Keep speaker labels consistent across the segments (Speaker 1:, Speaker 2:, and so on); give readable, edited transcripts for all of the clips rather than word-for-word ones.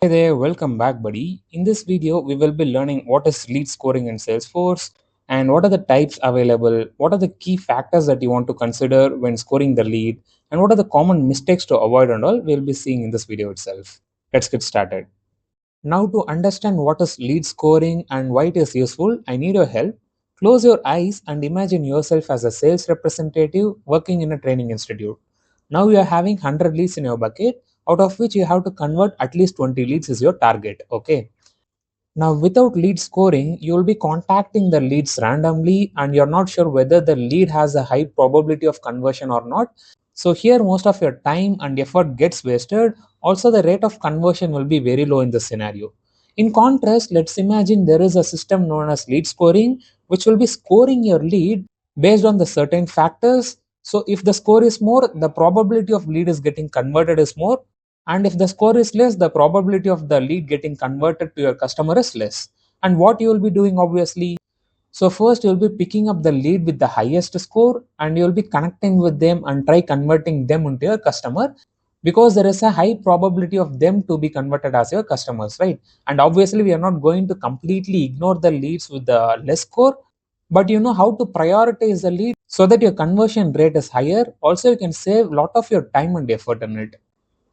Speaker 1: Hi there, welcome back, buddy. In this video, we will be learning what is lead scoring in Salesforce and what are the types available, what are the key factors that you want to consider when scoring the lead, and what are the common mistakes to avoid and all we'll be seeing in this video itself. Let's get started. Now, to understand what is lead scoring and why it is useful, I need your help. Close your eyes and imagine yourself as a sales representative working in a training institute. Now you are having 100 leads in your bucket, out of which you have to convert at least 20 leads is your target. Okay. Now, without lead scoring, you will be contacting the leads randomly and you're not sure whether the lead has a high probability of conversion or not. So, here most of your time and effort gets wasted. Also, the rate of conversion will be very low in this scenario. In contrast, let's imagine there is a system known as lead scoring, which will be scoring your lead based on the certain factors. So, if the score is more, the probability of lead is getting converted is more, and if the score is less, the probability of the lead getting converted to your customer is less. And what you will be doing, obviously, so first you'll be picking up the lead with the highest score and you'll be connecting with them and try converting them into your customer, because there is a high probability of them to be converted as your customers, right? And obviously we are not going to completely ignore the leads with the less score, but you know how to prioritize the lead so that your conversion rate is higher. Also, you can save a lot of your time and effort in it.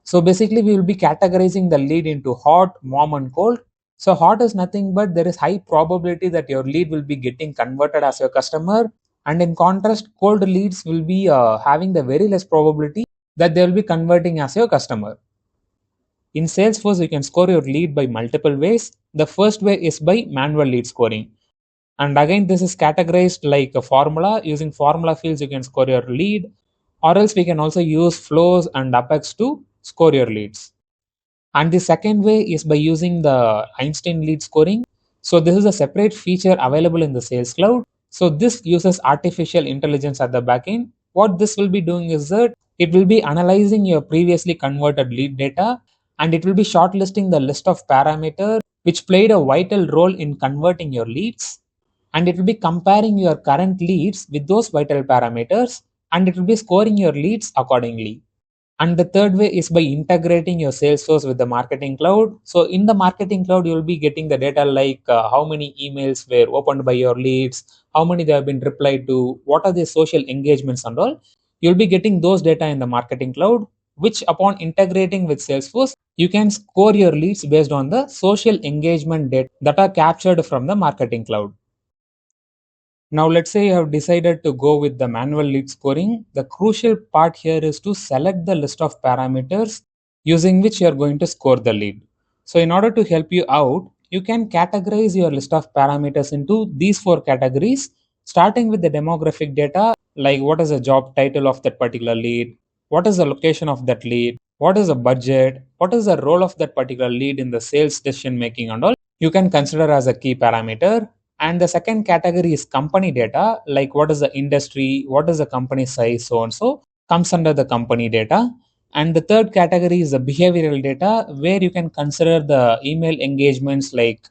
Speaker 1: So basically, we will be categorizing the lead into hot, warm, and cold. So hot is nothing but there is high probability that your lead will be getting converted as your customer, and in contrast, cold leads will be having the very less probability that they will be converting as your customer. In Salesforce, you can score your lead by multiple ways. The first way is by manual lead scoring. And again, this is categorized like a formula. Using formula fields, you can score your lead, or else we can also use flows and Apex to score your leads. And the second way is by using the Einstein lead scoring. So this is a separate feature available in the Sales Cloud. So this uses artificial intelligence at the backend. What this will be doing is that it will be analyzing your previously converted lead data and it will be shortlisting the list of parameters which played a vital role in converting your leads, and it will be comparing your current leads with those vital parameters, and it will be scoring your leads accordingly. And the third way is by integrating your Salesforce with the marketing cloud. So in the marketing cloud, you'll be getting the data like how many emails were opened by your leads, how many they have been replied to, what are the social engagements and all. You'll be getting those data in the marketing cloud, which upon integrating with Salesforce, you can score your leads based on the social engagement data that are captured from the marketing cloud. Now, let's say you have decided to go with the manual lead scoring. The crucial part here is to select the list of parameters using which you are going to score the lead. So, in order to help you out, you can categorize your list of parameters into these four categories, starting with the demographic data, like what is the job title of that particular lead, what is the location of that lead, what is the budget, what is the role of that particular lead in the sales decision making, and all. You can consider as a key parameter. And the second category is company data, like what is the industry, what is the company size, so and so comes under the company data. And the third category is the behavioral data, where you can consider the email engagements, like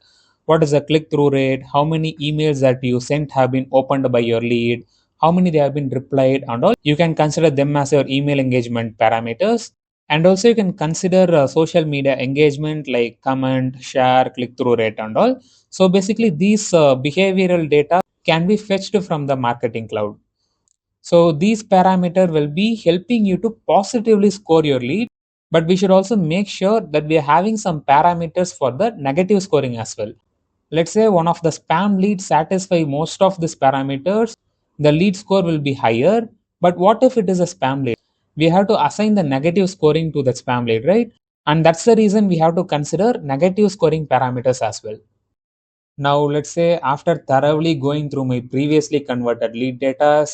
Speaker 1: what is the click through rate, how many emails that you sent have been opened by your lead, how many they have been replied, and all. You can consider them as your email engagement parameters. And also, you can consider social media engagement like comment, share, click through rate, and all. So basically, these behavioral data can be fetched from the marketing cloud. So these parameters will be helping you to positively score your lead, but we should also make sure that we are having some parameters for the negative scoring as well. Let's say one of the spam leads satisfy most of these parameters, the lead score will be higher. But what if it is a spam lead? We have to assign the negative scoring to the spam lead, right? And that's the reason we have to consider negative scoring parameters as well. Now, let's say after thoroughly going through my previously converted lead data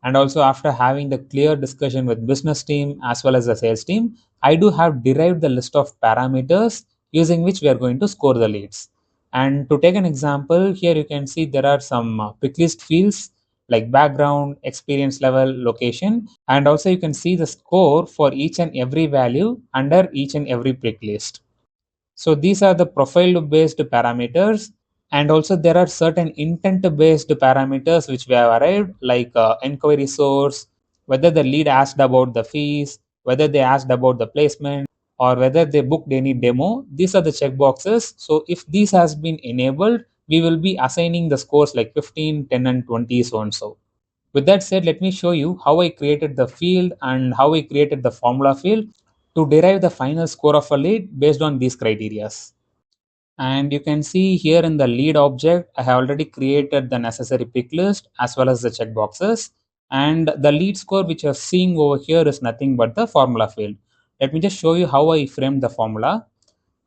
Speaker 1: and also after having the clear discussion with business team as well as the sales team, I do have derived the list of parameters using which we are going to score the leads. And to take an example, here you can see there are some pick list fields like background, experience level, location, and also you can see the score for each and every value under each and every pick list. So these are the profile based parameters, and also there are certain intent based parameters which we have arrived, like inquiry source, whether the lead asked about the fees, whether they asked about the placement, or whether they booked any demo. These are the checkboxes. So if these has been enabled, we will be assigning the scores like 15, 10 and 20, so and so. With that said, let me show you how I created the field and how I created the formula field to derive the final score of a lead based on these criterias. And you can see here in the lead object, I have already created the necessary pick list as well as the checkboxes. And the lead score which you're seeing over here is nothing but the formula field. Let me just show you how I framed the formula.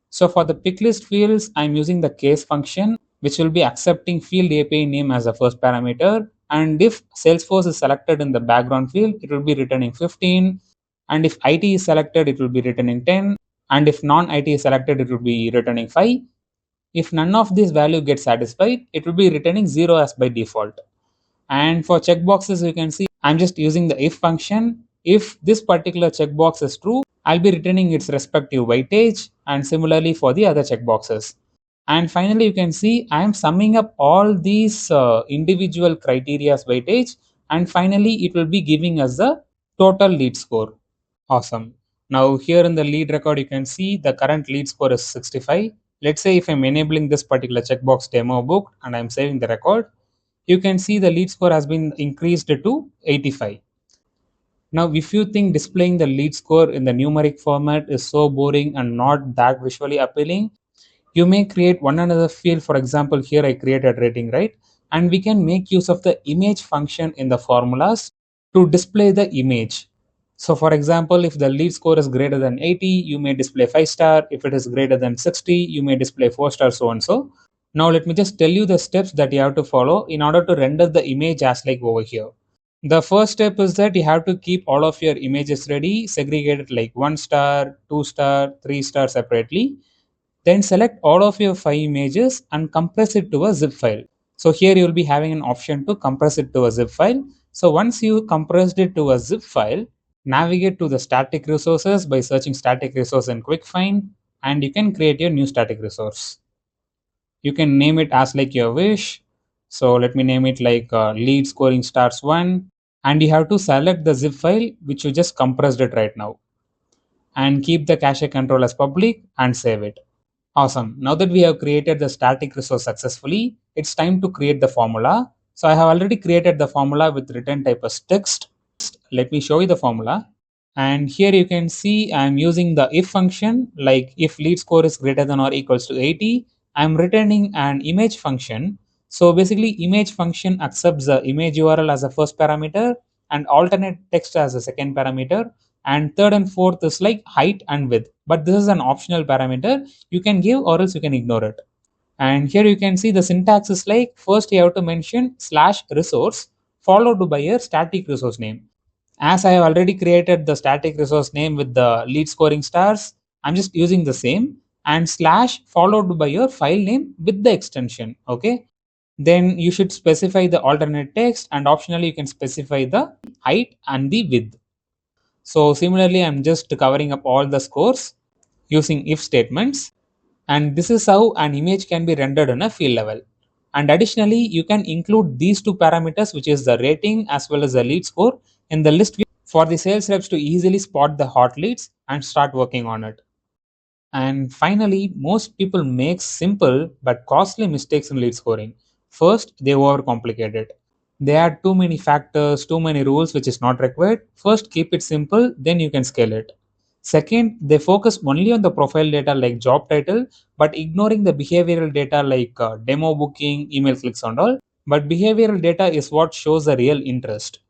Speaker 1: So for the pick list fields, I'm using the case function, which will be accepting field API name as the first parameter. And if Salesforce is selected in the background field, it will be returning 15. And if IT is selected, it will be returning 10. And if non-IT is selected, it will be returning 5. If none of these value gets satisfied, it will be returning 0 as by default. And for checkboxes, you can see I'm just using the if function. If this particular checkbox is true, I'll be returning its respective weightage, and similarly for the other checkboxes. And finally, you can see I am summing up all these individual criteria's weightage, and finally it will be giving us the total lead score. Awesome. Now here in the lead record, you can see the current lead score is 65. Let's say if I'm enabling this particular checkbox demo book and I'm saving the record, you can see the lead score has been increased to 85. Now, if you think displaying the lead score in the numeric format is so boring and not that visually appealing, you may create one another field. For example, here I created rating, right? And we can make use of the image function in the formulas to display the image. So for example, if the lead score is greater than 80, you may display 5 star. If it is greater than 60, you may display 4 star, so and so. Now let me just tell you the steps that you have to follow in order to render the image as like over here. The first step is that you have to keep all of your images ready, segregated like 1 star, 2 star, 3 star separately. Then select all of your 5 images and compress it to a zip file. So here you will be having an option to compress it to a zip file. So once you compressed it to a zip file, navigate to the static resources by searching static resource in quick find, and you can create your new static resource. You can name it as like your wish. So let me name it like lead scoring stars 1, and you have to select the zip file which you just compressed it right now, and keep the cache control as public and save it. Awesome. Now that we have created the static resource successfully, it's time to create the formula. So I have already created the formula with return type as text. Let me show you the formula. And here you can see I'm using the if function, like if lead score is greater than or equals to 80, I'm returning an image function. So basically image function accepts the image URL as a first parameter and alternate text as a second parameter, and third and fourth is like height and width, but this is an optional parameter you can give or else you can ignore it. And here you can see the syntax is like first you have to mention slash resource followed by your static resource name. As I have already created the static resource name with the lead scoring stars, I'm just using the same, and slash followed by your file name with the extension. Okay. Then you should specify the alternate text, and optionally you can specify the height and the width. So similarly, I'm just covering up all the scores using if statements. And this is how an image can be rendered on a field level. And additionally, you can include these two parameters, which is the rating as well as the lead score, in the list for the sales reps to easily spot the hot leads and start working on it. And finally, most people make simple but costly mistakes in lead scoring. First, they overcomplicate it. They add too many factors, too many rules, which is not required. First, keep it simple, then you can scale it. Second, they focus only on the profile data like job title, but ignoring the behavioral data like demo booking, email clicks, and all. But behavioral data is what shows the real interest.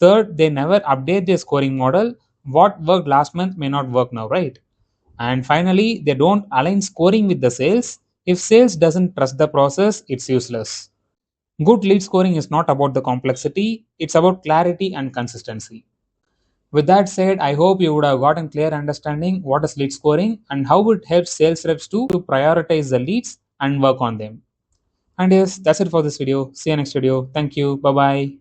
Speaker 1: Third, they never update their scoring model. What worked last month may not work now, right? And finally, they don't align scoring with the sales. If sales doesn't trust the process, it's useless. Good lead scoring is not about the complexity, it's about clarity and consistency. With that said, I hope you would have gotten clear understanding what is lead scoring and how it helps sales reps to prioritize the leads and work on them. And yes, that's it for this video. See you next video. Thank you. Bye bye.